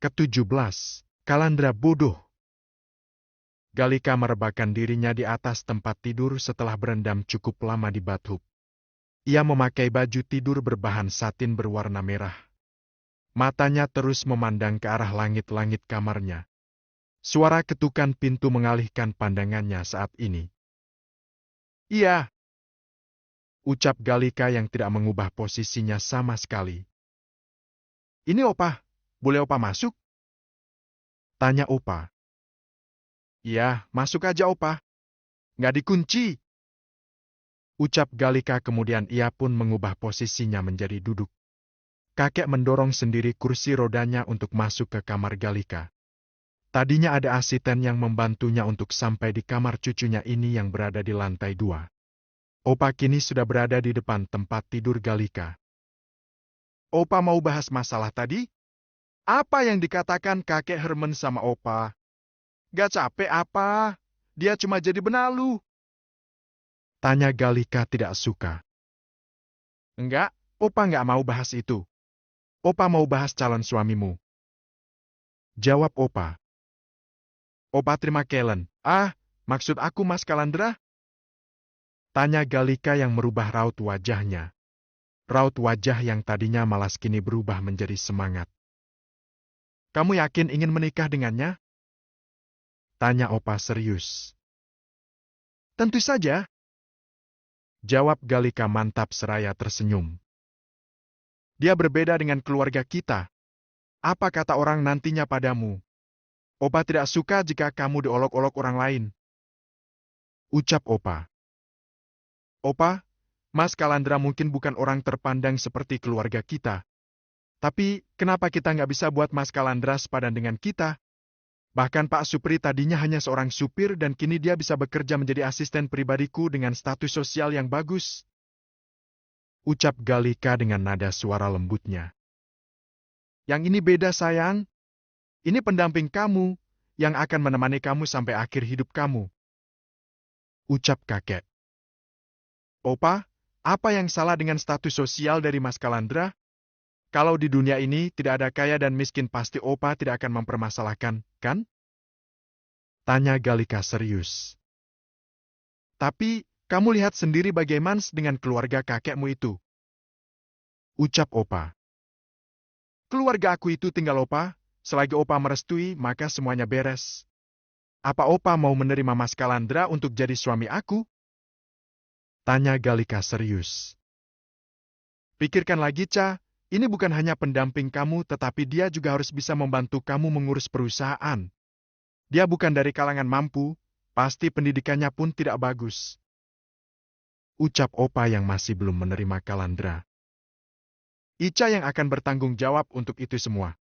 Ke-17, Kalandra bodoh. Galika merebahkan dirinya di atas tempat tidur setelah berendam cukup lama di bathtub. Ia memakai baju tidur berbahan satin berwarna merah. Matanya terus memandang ke arah langit-langit kamarnya. Suara ketukan pintu mengalihkan pandangannya saat ini. "Iya," ucap Galika yang tidak mengubah posisinya sama sekali. "Ini Opa, boleh Opa masuk?" tanya Opa. "Iya, masuk aja Opa. Nggak dikunci," ucap Galika, kemudian ia pun mengubah posisinya menjadi duduk. Kakek mendorong sendiri kursi rodanya untuk masuk ke kamar Galika. Tadinya ada asisten yang membantunya untuk sampai di kamar cucunya ini yang berada di lantai 2. Opa kini sudah berada di depan tempat tidur Galika. "Opa mau bahas masalah tadi? Apa yang dikatakan kakek Herman sama Opa? Gak capek apa? Dia cuma jadi benalu," tanya Galika tidak suka. "Enggak, Opa nggak mau bahas itu. Opa mau bahas calon suamimu," jawab Opa. "Opa terima Kellen." "Ah, maksud aku Mas Kalandra?" tanya Galika yang merubah raut wajahnya. Raut wajah yang tadinya malas kini berubah menjadi semangat. "Kamu yakin ingin menikah dengannya?" tanya Opa serius. "Tentu saja," jawab Galika mantap seraya tersenyum. "Dia berbeda dengan keluarga kita. Apa kata orang nantinya padamu? Opa tidak suka jika kamu diolok-olok orang lain," ucap Opa. "Opa, Mas Kalandra mungkin bukan orang terpandang seperti keluarga kita. Tapi, kenapa kita nggak bisa buat Mas Kalandra sepadan dengan kita? Bahkan Pak Supri tadinya hanya seorang supir dan kini dia bisa bekerja menjadi asisten pribadiku dengan status sosial yang bagus," ucap Galika dengan nada suara lembutnya. "Yang ini beda sayang. Ini pendamping kamu, yang akan menemani kamu sampai akhir hidup kamu," ucap kakek. "Opa, apa yang salah dengan status sosial dari Mas Kalandra? Kalau di dunia ini tidak ada kaya dan miskin pasti Opa tidak akan mempermasalahkan, kan?" tanya Galika serius. "Tapi, kamu lihat sendiri bagaimana dengan keluarga kakekmu itu," ucap Opa. "Keluarga aku itu tinggal Opa, selagi Opa merestui maka semuanya beres. Apa Opa mau menerima Mas Kalandra untuk jadi suami aku?" tanya Galika serius. "Pikirkan lagi, Ca. Ini bukan hanya pendamping kamu, tetapi dia juga harus bisa membantu kamu mengurus perusahaan. Dia bukan dari kalangan mampu, pasti pendidikannya pun tidak bagus," ucap Opa yang masih belum menerima Kalandra. "Ica yang akan bertanggung jawab untuk itu semua.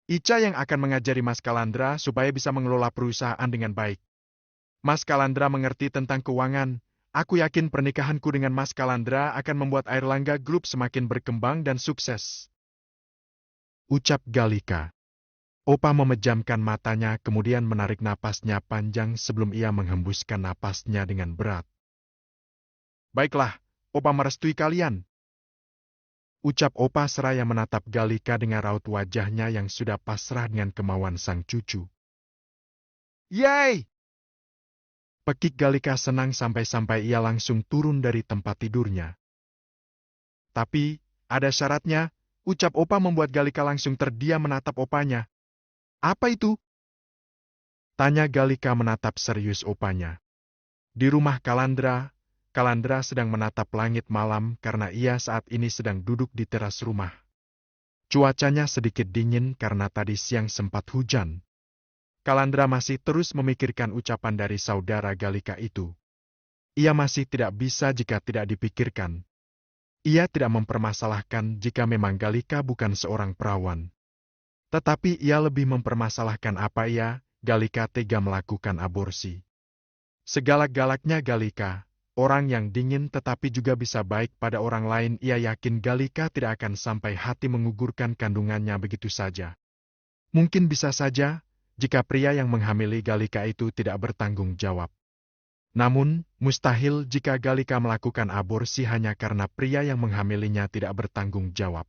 Ica yang akan mengajari Mas Kalandra supaya bisa mengelola perusahaan dengan baik. Mas Kalandra mengerti tentang keuangan. Aku yakin pernikahanku dengan Mas Kalandra akan membuat Airlangga Group semakin berkembang dan sukses," ucap Galika. Opa memejamkan matanya kemudian menarik napasnya panjang sebelum ia menghembuskan napasnya dengan berat. "Baiklah, Opa merestui kalian," ucap Opa seraya menatap Galika dengan raut wajahnya yang sudah pasrah dengan kemauan sang cucu. "Yeay!" pekik Galika senang sampai-sampai ia langsung turun dari tempat tidurnya. "Tapi, ada syaratnya," ucap Opa membuat Galika langsung terdiam menatap Opanya. "Apa itu?" tanya Galika menatap serius Opanya. Di rumah Kalandra, Kalandra sedang menatap langit malam karena ia saat ini sedang duduk di teras rumah. Cuacanya sedikit dingin karena tadi siang sempat hujan. Kalandra masih terus memikirkan ucapan dari saudara Galika itu. Ia masih tidak bisa jika tidak dipikirkan. Ia tidak mempermasalahkan jika memang Galika bukan seorang perawan. Tetapi ia lebih mempermasalahkan apa Galika tega melakukan aborsi. Segalak-galaknya Galika, orang yang dingin tetapi juga bisa baik pada orang lain, ia yakin Galika tidak akan sampai hati menggugurkan kandungannya begitu saja. Mungkin bisa saja, jika pria yang menghamili Galika itu tidak bertanggung jawab. Namun, mustahil jika Galika melakukan aborsi hanya karena pria yang menghamilinya tidak bertanggung jawab.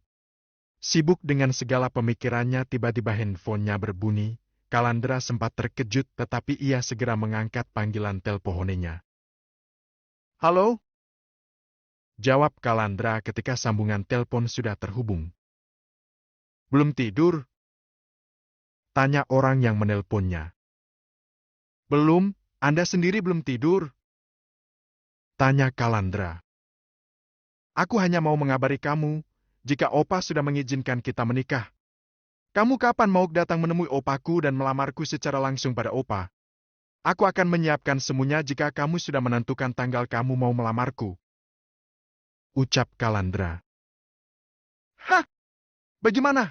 Sibuk dengan segala pemikirannya, tiba-tiba handphonenya berbunyi. Kalandra sempat terkejut tetapi ia segera mengangkat panggilan teleponnya. Halo? Jawab Kalandra ketika sambungan telepon sudah terhubung. Belum tidur? Tanya orang yang menelponnya. Belum, Anda sendiri belum tidur? Tanya Kalandra. Aku hanya mau mengabari kamu, jika Opa sudah mengizinkan kita menikah. Kamu kapan mau datang menemui opaku dan melamarku secara langsung pada Opa? Aku akan menyiapkan semuanya jika kamu sudah menentukan tanggal kamu mau melamarku. Ucap Kalandra. Hah? Bagaimana?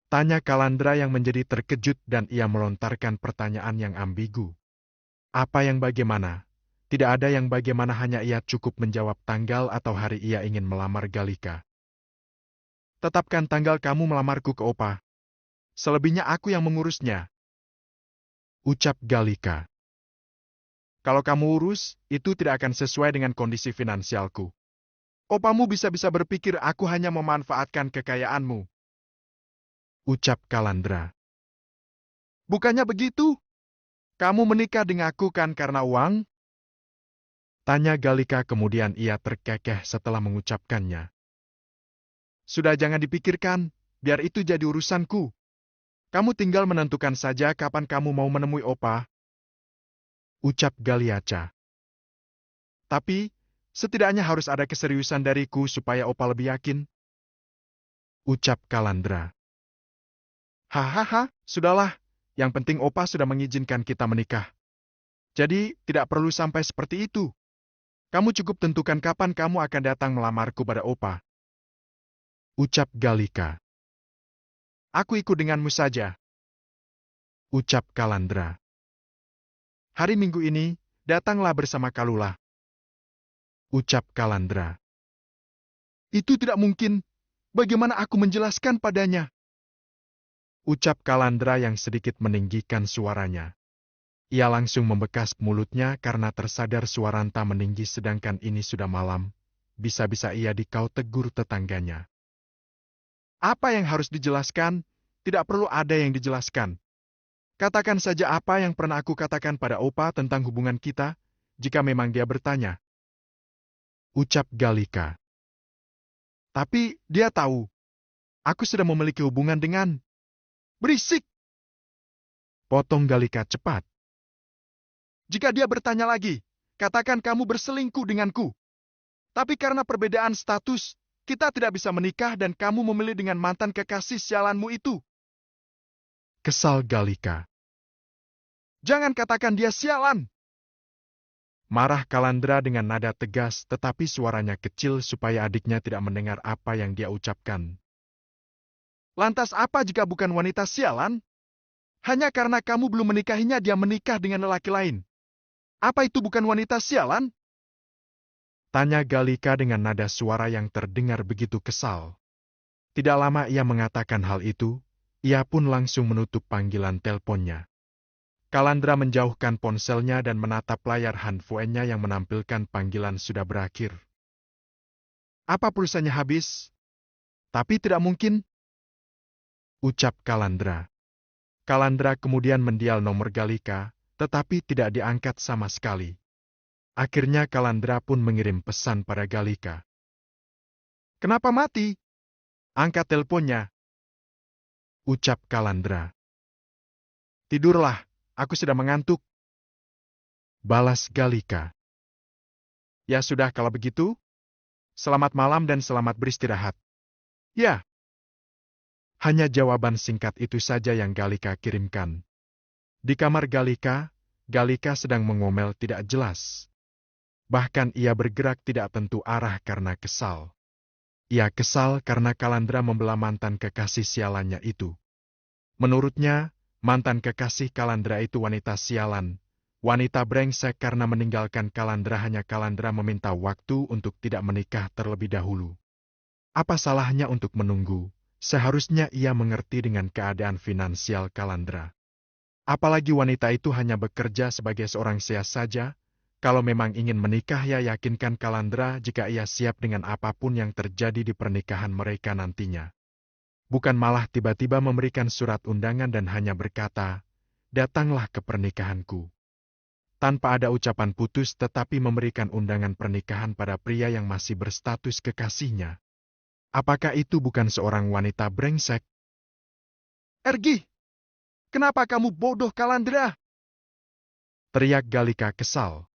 Tanya Kalandra yang menjadi terkejut dan ia melontarkan pertanyaan yang ambigu. Apa yang bagaimana? Tidak ada yang bagaimana, hanya ia cukup menjawab tanggal atau hari ia ingin melamar Galika. Tetapkan tanggal kamu melamarku ke Opa. Selebihnya aku yang mengurusnya. Ucap Galika. Kalau kamu urus, itu tidak akan sesuai dengan kondisi finansialku. Opamu bisa-bisa berpikir aku hanya memanfaatkan kekayaanmu. Ucap Kalandra. Bukannya begitu? Kamu menikah denganku kan karena uang? Tanya Galika, kemudian ia terkekeh setelah mengucapkannya. Sudah, jangan dipikirkan, biar itu jadi urusanku. Kamu tinggal menentukan saja kapan kamu mau menemui Opa. Ucap Galiaca. Tapi, setidaknya harus ada keseriusan dariku supaya Opa lebih yakin. Ucap Kalandra. Hahaha, sudahlah. Yang penting Opa sudah mengizinkan kita menikah. Jadi, tidak perlu sampai seperti itu. Kamu cukup tentukan kapan kamu akan datang melamarku pada Opa. Ucap Galika. Aku ikut denganmu saja. Ucap Kalandra. Hari Minggu ini, datanglah bersama Kalula. Ucap Kalandra. Itu tidak mungkin. Bagaimana aku menjelaskan padanya? Ucap Kalandra yang sedikit meninggikan suaranya. Ia langsung membekas mulutnya karena tersadar suaranta meninggi sedangkan ini sudah malam. Bisa-bisa ia dikau tegur tetangganya. Apa yang harus dijelaskan? Tidak perlu ada yang dijelaskan. Katakan saja apa yang pernah aku katakan pada Opa tentang hubungan kita, jika memang dia bertanya. Ucap Galika. Tapi dia tahu. Aku sudah memiliki hubungan dengan... Berisik! Potong Galika cepat. Jika dia bertanya lagi, katakan kamu berselingkuh denganku. Tapi karena perbedaan status, kita tidak bisa menikah dan kamu memilih dengan mantan kekasih sialanmu itu. Kesal Galika. Jangan katakan dia sialan. Marah Kalandra dengan nada tegas tetapi suaranya kecil supaya adiknya tidak mendengar apa yang dia ucapkan. Lantas apa jika bukan wanita sialan? Hanya karena kamu belum menikahinya dia menikah dengan lelaki lain. Apa itu bukan wanita sialan? Tanya Galika dengan nada suara yang terdengar begitu kesal. Tidak lama ia mengatakan hal itu, ia pun langsung menutup panggilan teleponnya. Kalandra menjauhkan ponselnya dan menatap layar handphonenya yang menampilkan panggilan sudah berakhir. Apa pulsanya habis? Tapi tidak mungkin. Ucap Kalandra. Kalandra kemudian mendial nomor Galika, tetapi tidak diangkat sama sekali. Akhirnya Kalandra pun mengirim pesan pada Galika. Kenapa mati? Angkat teleponnya. Ucap Kalandra. Tidurlah, aku sudah mengantuk. Balas Galika. Ya sudah kalau begitu. Selamat malam dan selamat beristirahat. Ya. Hanya jawaban singkat itu saja yang Galika kirimkan. Di kamar Galika, Galika sedang mengomel tidak jelas. Bahkan ia bergerak tidak tentu arah karena kesal. Ia kesal karena Kalandra membela mantan kekasih sialannya itu. Menurutnya, mantan kekasih Kalandra itu wanita sialan, wanita brengsek karena meninggalkan Kalandra hanya Kalandra meminta waktu untuk tidak menikah terlebih dahulu. Apa salahnya untuk menunggu? Seharusnya ia mengerti dengan keadaan finansial Kalandra. Apalagi wanita itu hanya bekerja sebagai seorang sia saja, Kalau memang ingin menikah ya yakinkan Kalandra jika ia siap dengan apapun yang terjadi di pernikahan mereka nantinya. Bukan malah tiba-tiba memberikan surat undangan dan hanya berkata, datanglah ke pernikahanku. Tanpa ada ucapan putus tetapi memberikan undangan pernikahan pada pria yang masih berstatus kekasihnya. Apakah itu bukan seorang wanita brengsek? Ergi! Kenapa kamu bodoh, Kalandra? Teriak Galika kesal.